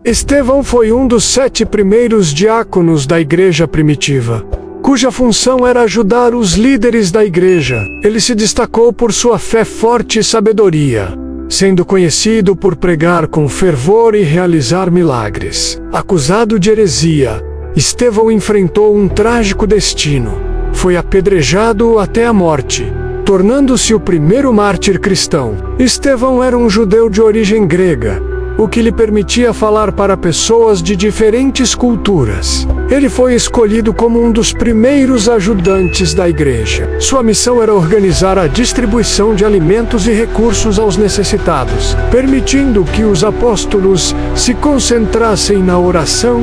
Estevão foi um dos 7 primeiros diáconos da igreja primitiva, cuja função era ajudar os líderes da igreja. Ele se destacou por sua fé forte e sabedoria, sendo conhecido por pregar com fervor e realizar milagres. Acusado de heresia, Estevão enfrentou um trágico destino. Foi apedrejado até a morte, tornando-se o primeiro mártir cristão. Estevão era um judeu de origem grega, o que lhe permitia falar para pessoas de diferentes culturas. Ele foi escolhido como um dos primeiros ajudantes da igreja. Sua missão era organizar a distribuição de alimentos e recursos aos necessitados, permitindo que os apóstolos se concentrassem na oração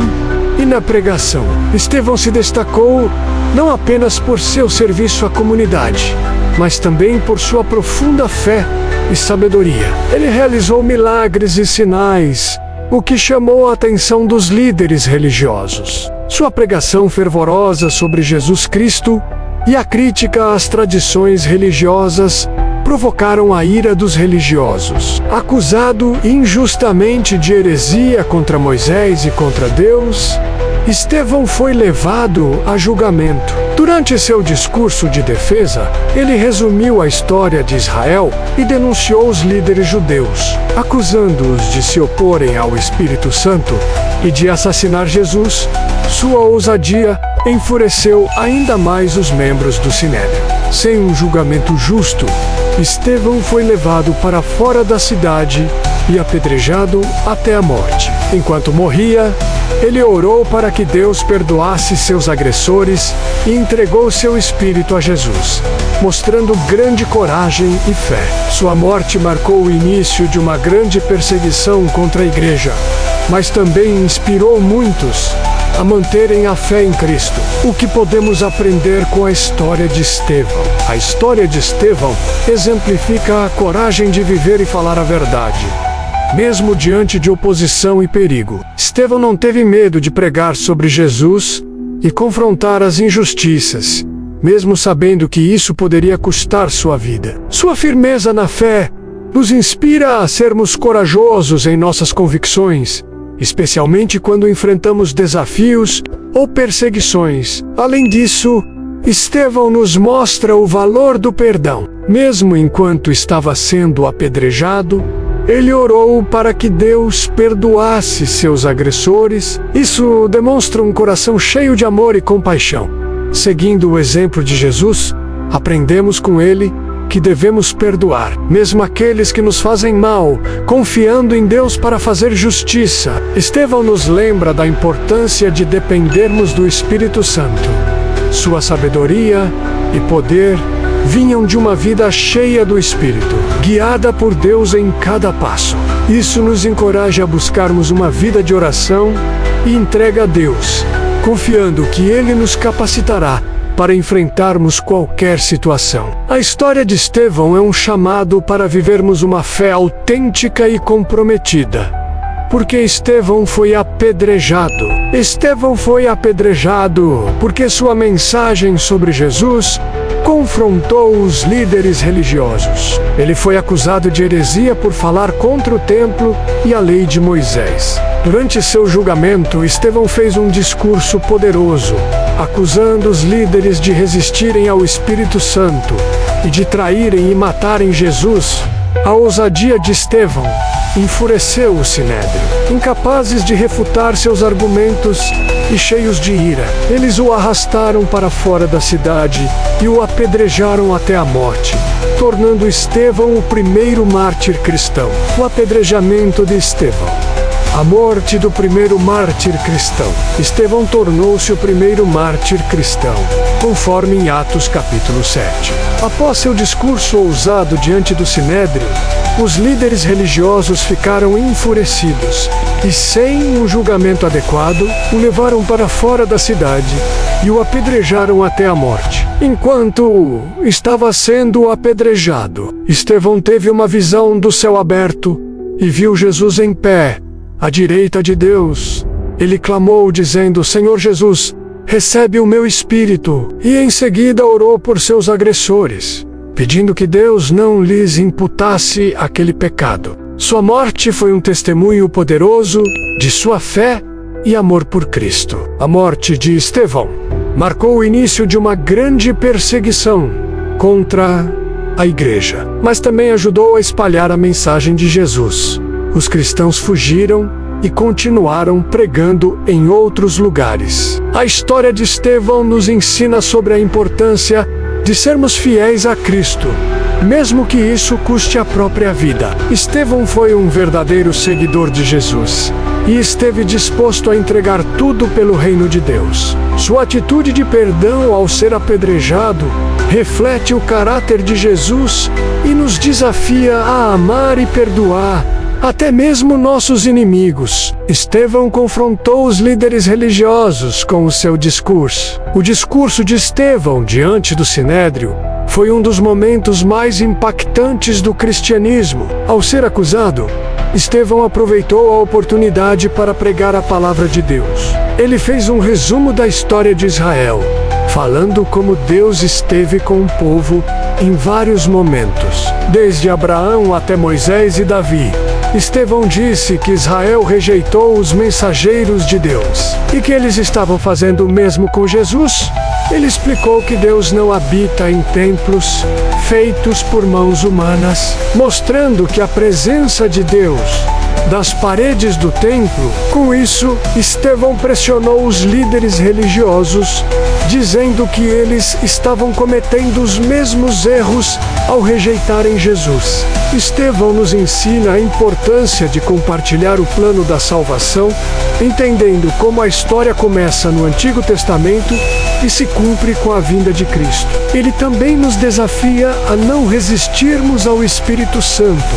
e na pregação. Estevão se destacou não apenas por seu serviço à comunidade, mas também por sua profunda fé e sabedoria. Ele realizou milagres e sinais, o que chamou a atenção dos líderes religiosos. Sua pregação fervorosa sobre Jesus Cristo e a crítica às tradições religiosas provocaram a ira dos religiosos. Acusado injustamente de heresia contra Moisés e contra Deus, Estevão foi levado a julgamento. Durante seu discurso de defesa, ele resumiu a história de Israel e denunciou os líderes judeus, acusando-os de se oporem ao Espírito Santo e de assassinar Jesus. Sua ousadia enfureceu ainda mais os membros do Sinédrio. Sem um julgamento justo, Estevão foi levado para fora da cidade e apedrejado até a morte. Enquanto morria, ele orou para que Deus perdoasse seus agressores e entregou seu espírito a Jesus, mostrando grande coragem e fé. Sua morte marcou o início de uma grande perseguição contra a igreja, mas também inspirou muitos a manterem a fé em Cristo. O que podemos aprender com a história de Estevão? A história de Estevão exemplifica a coragem de viver e falar a verdade, mesmo diante de oposição e perigo. Estevão não teve medo de pregar sobre Jesus e confrontar as injustiças, mesmo sabendo que isso poderia custar sua vida. Sua firmeza na fé nos inspira a sermos corajosos em nossas convicções, especialmente quando enfrentamos desafios ou perseguições. Além disso, Estevão nos mostra o valor do perdão. Mesmo enquanto estava sendo apedrejado, ele orou para que Deus perdoasse seus agressores. Isso demonstra um coração cheio de amor e compaixão. Seguindo o exemplo de Jesus, aprendemos com ele que devemos perdoar, mesmo aqueles que nos fazem mal, confiando em Deus para fazer justiça. Estevão nos lembra da importância de dependermos do Espírito Santo. Sua sabedoria e poder vinham de uma vida cheia do Espírito, guiada por Deus em cada passo. Isso nos encoraja a buscarmos uma vida de oração e entrega a Deus, confiando que Ele nos capacitará para enfrentarmos qualquer situação. A história de Estevão é um chamado para vivermos uma fé autêntica e comprometida. Porque Estevão foi apedrejado. Estevão foi apedrejado porque sua mensagem sobre Jesus confrontou os líderes religiosos. Ele foi acusado de heresia por falar contra o templo e a lei de Moisés. Durante seu julgamento, Estevão fez um discurso poderoso, acusando os líderes de resistirem ao Espírito Santo e de traírem e matarem Jesus. A ousadia de Estevão enfureceu o Sinédrio. Incapazes de refutar seus argumentos e cheios de ira, eles o arrastaram para fora da cidade e o apedrejaram até a morte, tornando Estevão o primeiro mártir cristão. O apedrejamento de Estevão. A morte do primeiro mártir cristão. Estevão tornou-se o primeiro mártir cristão, conforme em Atos capítulo 7. Após seu discurso ousado diante do Sinédrio, os líderes religiosos ficaram enfurecidos e, sem um julgamento adequado, o levaram para fora da cidade e o apedrejaram até a morte. Enquanto estava sendo apedrejado, Estevão teve uma visão do céu aberto e viu Jesus em pé, à direita de Deus. Ele clamou dizendo: Senhor Jesus, recebe o meu espírito. E em seguida orou por seus agressores, pedindo que Deus não lhes imputasse aquele pecado. Sua morte foi um testemunho poderoso de sua fé e amor por Cristo. A morte de Estevão marcou o início de uma grande perseguição contra a igreja, mas também ajudou a espalhar a mensagem de Jesus. Os cristãos fugiram e continuaram pregando em outros lugares. A história de Estevão nos ensina sobre a importância de sermos fiéis a Cristo, mesmo que isso custe a própria vida. Estevão foi um verdadeiro seguidor de Jesus e esteve disposto a entregar tudo pelo reino de Deus. Sua atitude de perdão ao ser apedrejado reflete o caráter de Jesus e nos desafia a amar e perdoar até mesmo nossos inimigos. Estevão confrontou os líderes religiosos com o seu discurso. O discurso de Estevão diante do Sinédrio foi um dos momentos mais impactantes do cristianismo. Ao ser acusado, Estevão aproveitou a oportunidade para pregar a palavra de Deus. Ele fez um resumo da história de Israel, falando como Deus esteve com o povo em vários momentos, desde Abraão até Moisés e Davi. Estevão disse que Israel rejeitou os mensageiros de Deus e que eles estavam fazendo o mesmo com Jesus. Ele explicou que Deus não habita em templos feitos por mãos humanas, mostrando que a presença de Deus das paredes do templo. Com isso, Estevão pressionou os líderes religiosos, dizendo que eles estavam cometendo os mesmos erros ao rejeitarem Jesus. Estevão nos ensina a importância de compartilhar o plano da salvação, entendendo como a história começa no Antigo Testamento e se cumpre com a vinda de Cristo. Ele também nos desafia a não resistirmos ao Espírito Santo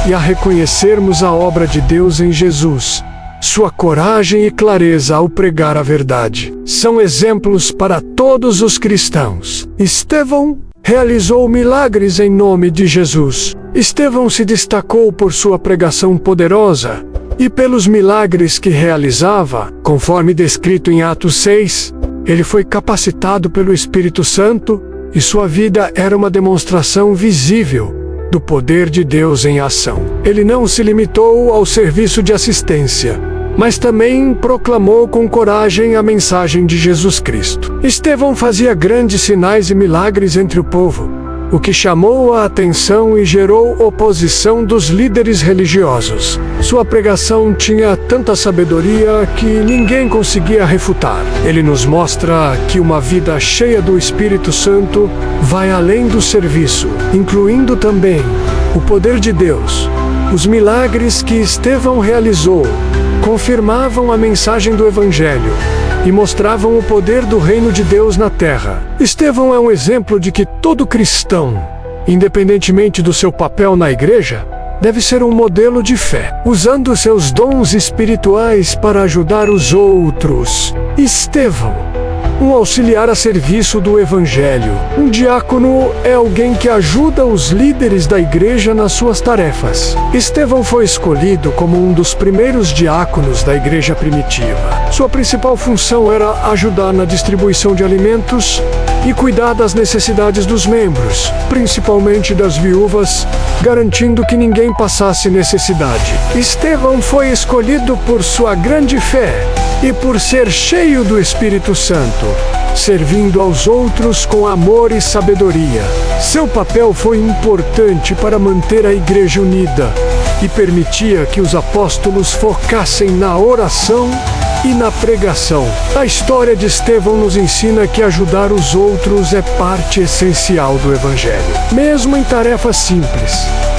e a reconhecermos a obra de Deus em Jesus. Sua coragem e clareza ao pregar a verdade são exemplos para todos os cristãos. Estevão realizou milagres em nome de Jesus. Estevão se destacou por sua pregação poderosa e pelos milagres que realizava. Conforme descrito em Atos 6, ele foi capacitado pelo Espírito Santo e sua vida era uma demonstração visível do poder de Deus em ação. Ele não se limitou ao serviço de assistência, mas também proclamou com coragem a mensagem de Jesus Cristo. Estevão fazia grandes sinais e milagres entre o povo, o que chamou a atenção e gerou oposição dos líderes religiosos. Sua pregação tinha tanta sabedoria que ninguém conseguia refutar. Ele nos mostra que uma vida cheia do Espírito Santo vai além do serviço, incluindo também o poder de Deus. Os milagres que Estevão realizou confirmavam a mensagem do Evangelho e mostravam o poder do reino de Deus na terra. Estevão é um exemplo de que todo cristão, independentemente do seu papel na igreja, deve ser um modelo de fé, usando seus dons espirituais para ajudar os outros. Estevão, um auxiliar a serviço do Evangelho. Um diácono é alguém que ajuda os líderes da igreja nas suas tarefas. Estevão foi escolhido como um dos primeiros diáconos da igreja primitiva. Sua principal função era ajudar na distribuição de alimentos e cuidar das necessidades dos membros, principalmente das viúvas, garantindo que ninguém passasse necessidade. Estevão foi escolhido por sua grande fé e por ser cheio do Espírito Santo, servindo aos outros com amor e sabedoria. Seu papel foi importante para manter a igreja unida e permitia que os apóstolos focassem na oração e na pregação. A história de Estevão nos ensina que ajudar os outros é parte essencial do Evangelho. Mesmo em tarefas simples,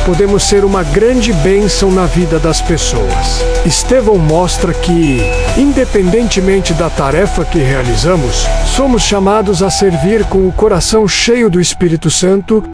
podemos ser uma grande bênção na vida das pessoas. Estevão mostra que, independentemente da tarefa que realizamos, somos chamados a servir com o coração cheio do Espírito Santo